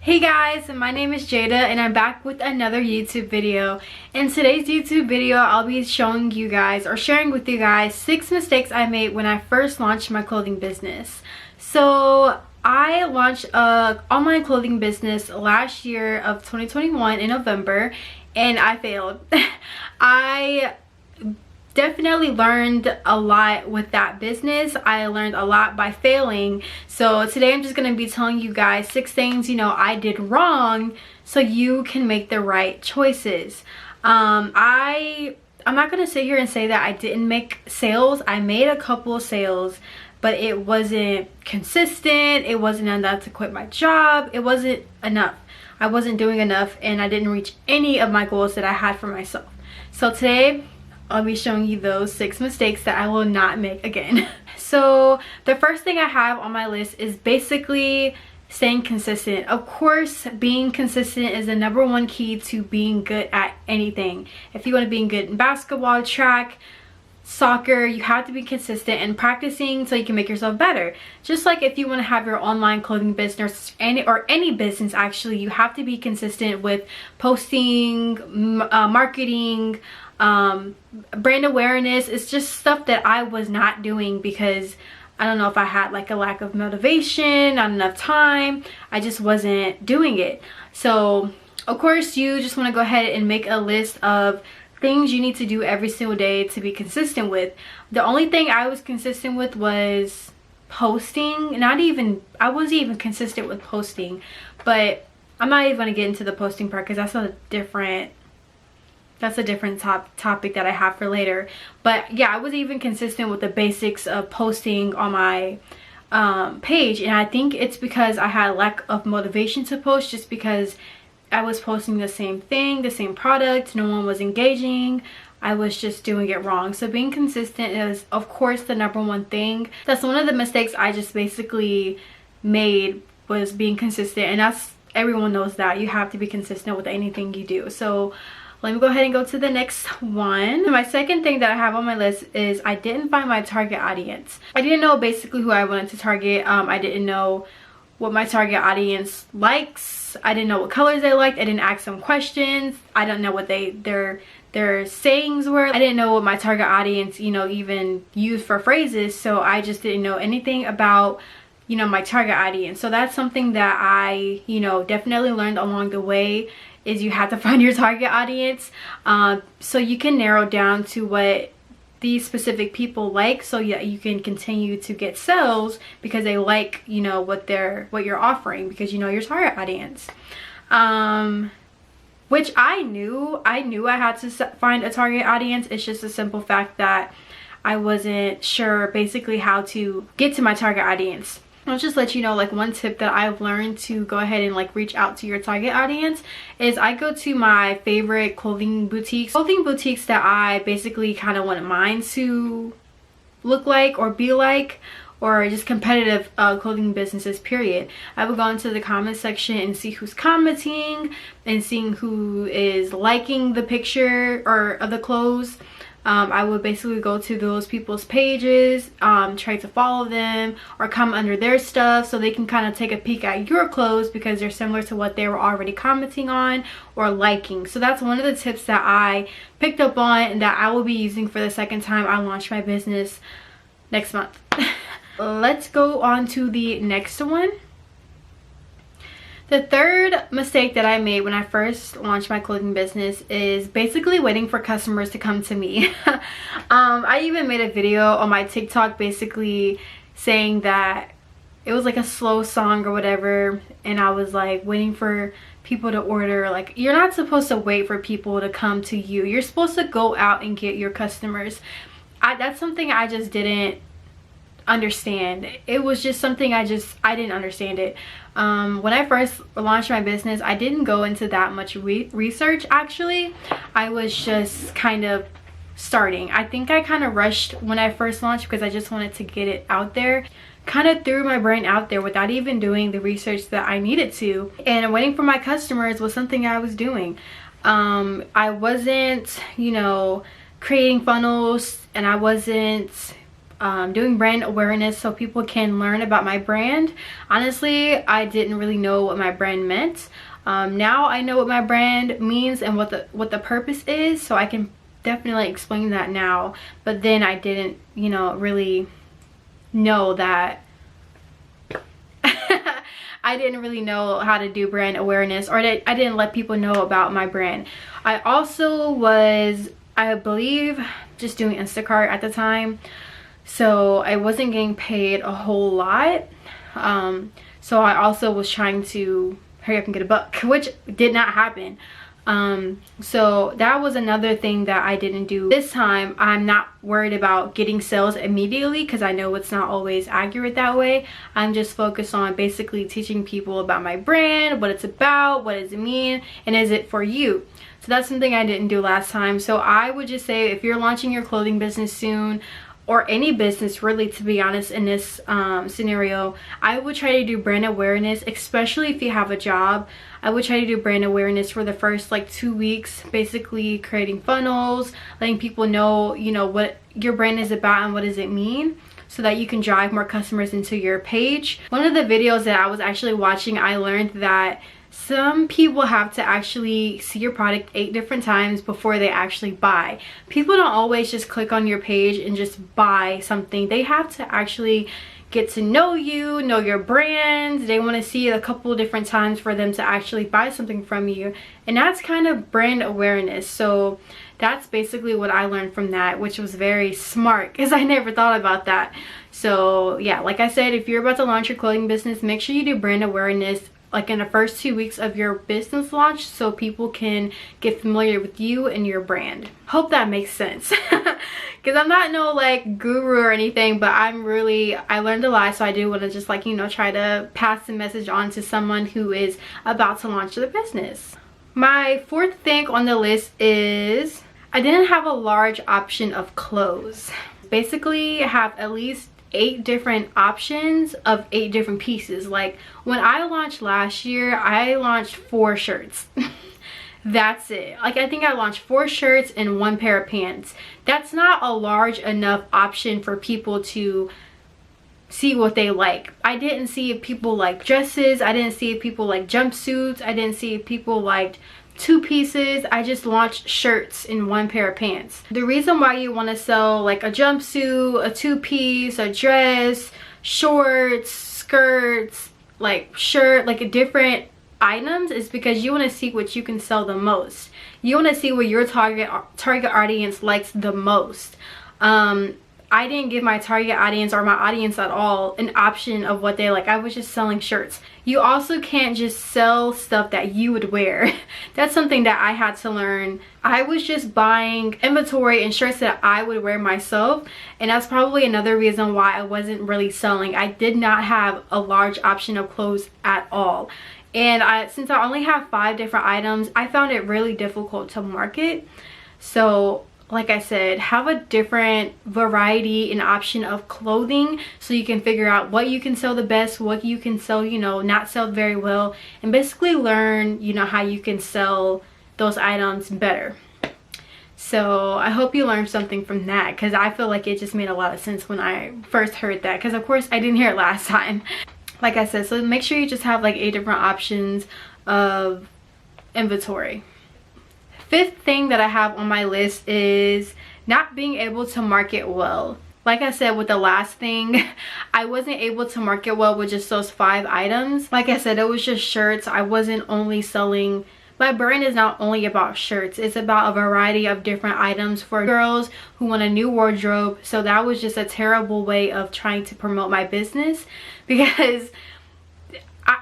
Hey guys, my name is Jada and I'm back with another YouTube video. In today's YouTube video, I'll be showing you guys or sharing with you guys 6 mistakes I made when I first launched my clothing business. So I launched a online clothing business last year of 2021 in November and I failed. I definitely learned a lot with that business. I learned a lot by failing. So today I'm just going to be telling you guys 6 things I did wrong so you can make the right choices. I'm not going to sit here and say that I didn't make sales. I made a couple of sales, but it wasn't consistent. It wasn't enough to quit my job. It wasn't enough. I wasn't doing enough and I didn't reach any of my goals that I had for myself. So today I'll be showing you those 6 mistakes that I will not make again. So the first thing I have on my list is basically staying consistent. Of course, being consistent is the #1 key to being good at anything. If you want to be good in basketball, track, soccer, you have to be consistent and practicing so you can make yourself better. Just like if you want to have your online clothing business or any business, actually, you have to be consistent with posting, marketing, brand awareness. It's just stuff that I was not doing because I don't know if I had like a lack of motivation, not enough time. I just wasn't doing it. So of course you just want to go ahead and make a list of things you need to do every single day to be consistent with. The only thing I was consistent with was posting. I wasn't even consistent with posting, but I'm not even going to get into the posting part because that's a different topic that I have for later. But yeah, I was even consistent with the basics of posting on my page, and I think it's because I had a lack of motivation to post, just because I was posting the same thing, the same product, no one was engaging. I was just doing it wrong. So being consistent is of course the #1 thing. That's one of the mistakes I just basically made, was being consistent, and everyone knows that you have to be consistent with anything you do. So let me go ahead and go to the next one. My second thing that I have on my list is I didn't find my target audience. I didn't know basically who I wanted to target. I didn't know what my target audience likes. I didn't know what colors they liked. I didn't ask them questions. I don't know what their sayings were. I didn't know what my target audience, even used for phrases. So I just didn't know anything about my target audience. So that's something that I definitely learned along the way, is you have to find your target audience so you can narrow down to what these specific people like, so you can continue to get sales because they like what you're offering, because your target audience. Which I knew I had to find a target audience. It's just a simple fact that I wasn't sure basically how to get to my target audience. I'll just let you know, like, one tip that I've learned to go ahead and like reach out to your target audience is I go to my favorite clothing boutiques that I basically kind of want mine to look like or be like, or just competitive clothing businesses, period. I would go into the comment section and see who's commenting and seeing who is liking the picture or of the clothes. I would basically go to those people's pages, try to follow them or come under their stuff so they can kind of take a peek at your clothes because they're similar to what they were already commenting on or liking. So that's one of the tips that I picked up on and that I will be using for the second time I launch my business next month. Let's go on to the next one. The third mistake that I made when I first launched my clothing business is basically waiting for customers to come to me. I even made a video on my TikTok basically saying that it was like a slow song or whatever, and I was like waiting for people to order. Like, you're not supposed to wait for people to come to you. You're supposed to go out and get your customers. That's something I just didn't understand. It was just something I didn't understand it. When I first launched my business, I didn't go into that much research. Actually, I was just kind of starting. I think I kind of rushed when I first launched because I just wanted to get it out there, kind of threw my brain out there without even doing the research that I needed to. And waiting for my customers was something I was doing. I wasn't creating funnels, and I wasn't doing brand awareness so people can learn about my brand. Honestly, I didn't really know what my brand meant. Now I know what my brand means and what the purpose is, so I can definitely explain that now. But then I didn't, you know, really know that I didn't really know how to do brand awareness, or I didn't let people know about my brand. I also was, I believe, just doing Instacart at the time, so I wasn't getting paid a whole lot. So I also was trying to hurry up and get a buck, which did not happen. So that was another thing that I didn't do this time. I'm not worried about getting sales immediately because I know it's not always accurate that way. I'm just focused on basically teaching people about my brand, what it's about, what does it mean, and is it for you. So that's something I didn't do last time. So I would just say, if you're launching your clothing business soon, or any business really, to be honest, in this scenario, I would try to do brand awareness, especially if you have a job. I would try to do brand awareness for the first like 2 weeks, basically creating funnels, letting people know, you know, what your brand is about and what does it mean, so that you can drive more customers into your page. One of the videos that I was actually watching, I learned that some people have to actually see your product 8 different times before they actually buy. People don't always just click on your page and just buy something. They have to actually get to know you, know your brand. They want to see it a couple different times for them to actually buy something from you. And that's kind of brand awareness. So that's basically what I learned from that, which was very smart because I never thought about that. So yeah, like I said, if you're about to launch your clothing business, make sure you do brand awareness like in the first 2 weeks of your business launch, so people can get familiar with you and your brand. Hope that makes sense. Because I'm not no like guru or anything, but I learned a lot, so I do want to just like, you know, try to pass the message on to someone who is about to launch their business. My fourth thing on the list is I didn't have a large option of clothes. Basically, I have at least 8 different options of 8 different pieces. Like when I launched last year, I launched 4 shirts. That's it. Like I think I launched 4 shirts and 1 pair of pants. That's not a large enough option for people to see what they like. I didn't see if people like dresses. I didn't see if people like jumpsuits. I didn't see if people liked 2 pieces. I just launched shirts and 1 pair of pants. The reason why you want to sell like a jumpsuit, a 2-piece, a dress, shorts, skirts, like shirt, like different items is because you want to see what you can sell the most. You want to see what your target audience likes the most. I didn't give my target audience or my audience at all an option of what they like. I was just selling shirts. You also can't just sell stuff that you would wear. That's something that I had to learn. I was just buying inventory and shirts that I would wear myself, and that's probably another reason why I wasn't really selling. I did not have a large option of clothes at all. And since I only have 5 different items, I found it really difficult to market. So like I said, have a different variety and option of clothing so you can figure out what you can sell the best, what you can sell, you know, not sell very well, and basically learn, you know, how you can sell those items better. So I hope you learned something from that, because I feel like it just made a lot of sense when I first heard that, because of course I didn't hear it last time. Like I said, so make sure you just have like 8 different options of inventory. 5th thing that I have on my list is not being able to market well. Like I said with the last thing, I wasn't able to market well with just those 5 items. Like I said, it was just shirts. I wasn't only selling, my brand is not only about shirts. It's about a variety of different items for girls who want a new wardrobe. So that was just a terrible way of trying to promote my business, because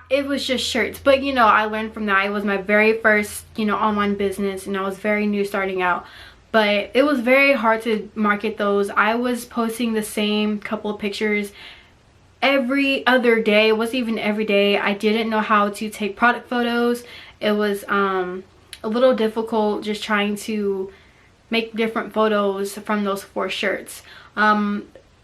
it was just shirts. But you know, I learned from that. It was my very first, you know, online business, and I was very new starting out, but it was very hard to market those. I was posting the same couple of pictures every other day. It wasn't even every day. I didn't know how to take product photos. It was a little difficult just trying to make different photos from those 4 shirts.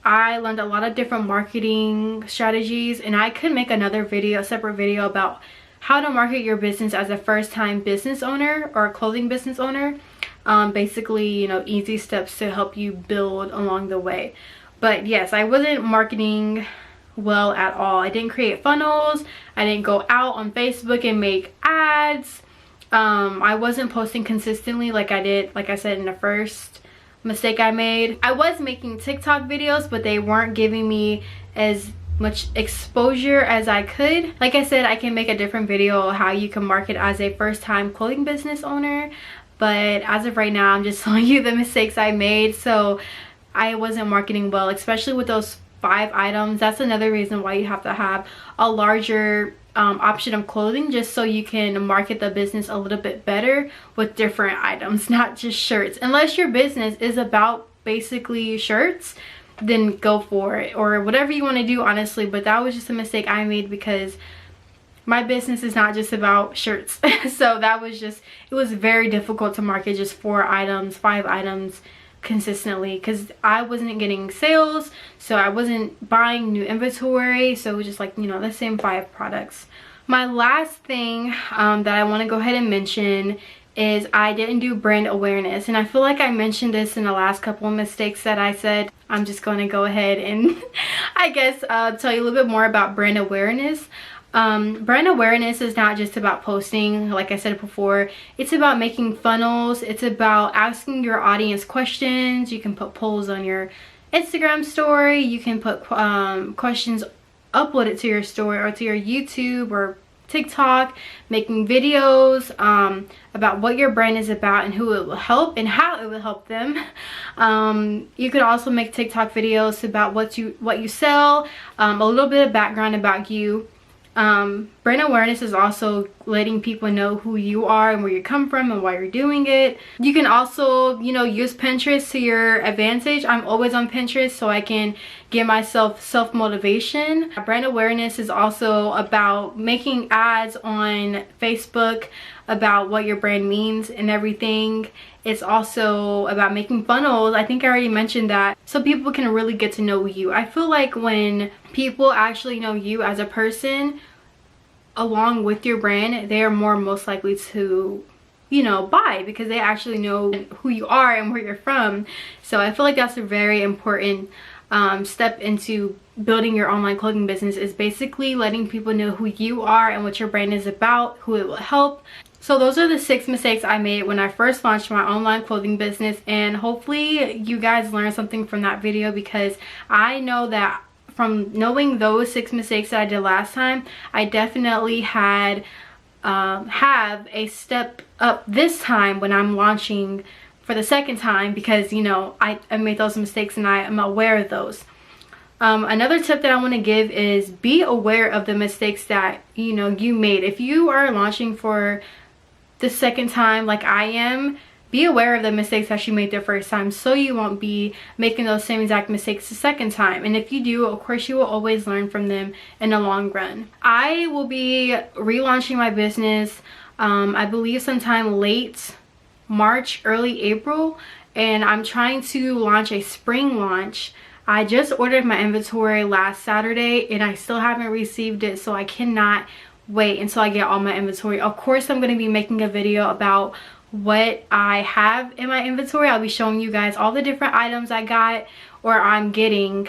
I learned a lot of different marketing strategies, and I could make another video, a separate video, about how to market your business as a first-time business owner or a clothing business owner. Basically, you know, easy steps to help you build along the way. But yes, I wasn't marketing well at all. I didn't create funnels. I didn't go out on Facebook and make ads. I wasn't posting consistently like I did, like I said, in the first mistake I made. I was making TikTok videos, but they weren't giving me as much exposure as I could. Like I said, I can make a different video how you can market as a first-time clothing business owner, but as of right now, I'm just showing you the mistakes I made. So I wasn't marketing well, especially with those 5 items. That's another reason why you have to have a larger option of clothing, just so you can market the business a little bit better with different items, not just shirts. Unless your business is about basically shirts, then go for it, or whatever you want to do, honestly. But that was just a mistake I made because my business is not just about shirts. So that was just, it was very difficult to market just 4 items, 5 items consistently, because I wasn't getting sales, so I wasn't buying new inventory. So it was just like, you know, the same 5 products. My last thing that I want to go ahead and mention is I didn't do brand awareness, and I feel like I mentioned this in the last couple of mistakes that I said. I'm just going to go ahead and I guess tell you a little bit more about brand awareness. Brand awareness is not just about posting, like I said before. It's about making funnels. It's about asking your audience questions. You can put polls on your Instagram story. You can put questions, upload it to your story or to your YouTube or TikTok, making videos about what your brand is about and who it will help and how it will help them. You could also make TikTok videos about what you sell, a little bit of background about you. Brand awareness is also letting people know who you are and where you come from and why you're doing it. You can also, you know, use Pinterest to your advantage. I'm always on Pinterest so I can give myself self-motivation. Brand awareness is also about making ads on Facebook about what your brand means and everything. It's also about making funnels. I think I already mentioned that, so people can really get to know you. I feel like when people actually know you as a person along with your brand, they are most likely to, you know, buy, because they actually know who you are and where you're from. So I feel like that's a very important step into building your online clothing business, is basically letting people know who you are and what your brand is about, who it will help. So those are the 6 mistakes I made when I first launched my online clothing business, and hopefully you guys learned something from that video, because I know that from knowing those 6 mistakes that I did last time, I definitely have a step up this time when I'm launching for the second time, because, you know, I made those mistakes and I am aware of those. Another tip that I want to give is be aware of the mistakes that, you know, you made. If you are launching for the second time like I am, be aware of the mistakes that you made the first time, so you won't be making those same exact mistakes the second time. And if you do, of course, you will always learn from them in the long run. I will be relaunching my business, I believe sometime late March, early April, and I'm trying to launch a spring launch. I just ordered my inventory last Saturday and I still haven't received it, so I cannot wait until I get all my inventory. Of course, I'm going to be making a video about what I have in my inventory. I'll be showing you guys all the different items I got or I'm getting,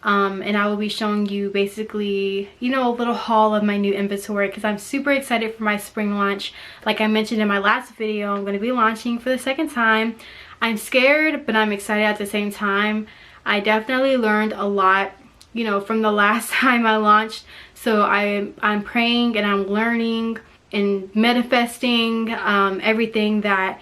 and I will be showing you basically, you know, a little haul of my new inventory, because I'm super excited for my spring launch. Like I mentioned in my last video, I'm going to be launching for the second time. I'm scared, but I'm excited at the same time. I definitely learned a lot, you know, from the last time I launched. So I'm praying and I'm learning and manifesting everything that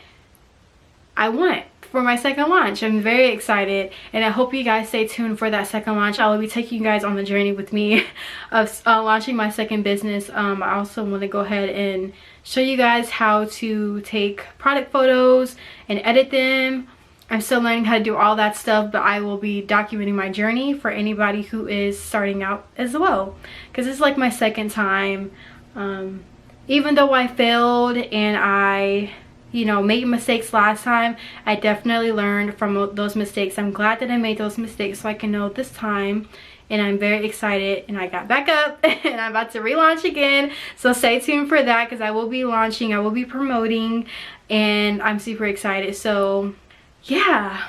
I want for my second launch. I'm very excited, and I hope you guys stay tuned for that second launch. I will be taking you guys on the journey with me of launching my second business. I also want to go ahead and show you guys how to take product photos and edit them. I'm still learning how to do all that stuff, but I will be documenting my journey for anybody who is starting out as well, because it's like my second time. Even though I failed and I, you know, made mistakes last time, I definitely learned from those mistakes. I'm glad that I made those mistakes so I can know this time, and I'm very excited, and I got back up and I'm about to relaunch again. So stay tuned for that, because I will be launching, I will be promoting, and I'm super excited. So yeah,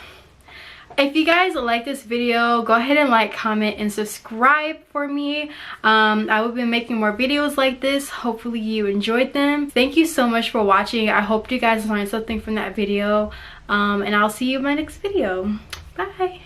If you guys like this video, go ahead and like, comment, and subscribe for me. I will be making more videos like this. Hopefully you enjoyed them. Thank you so much for watching. I hope you guys learned something from that video. And I'll see you in my next video. Bye.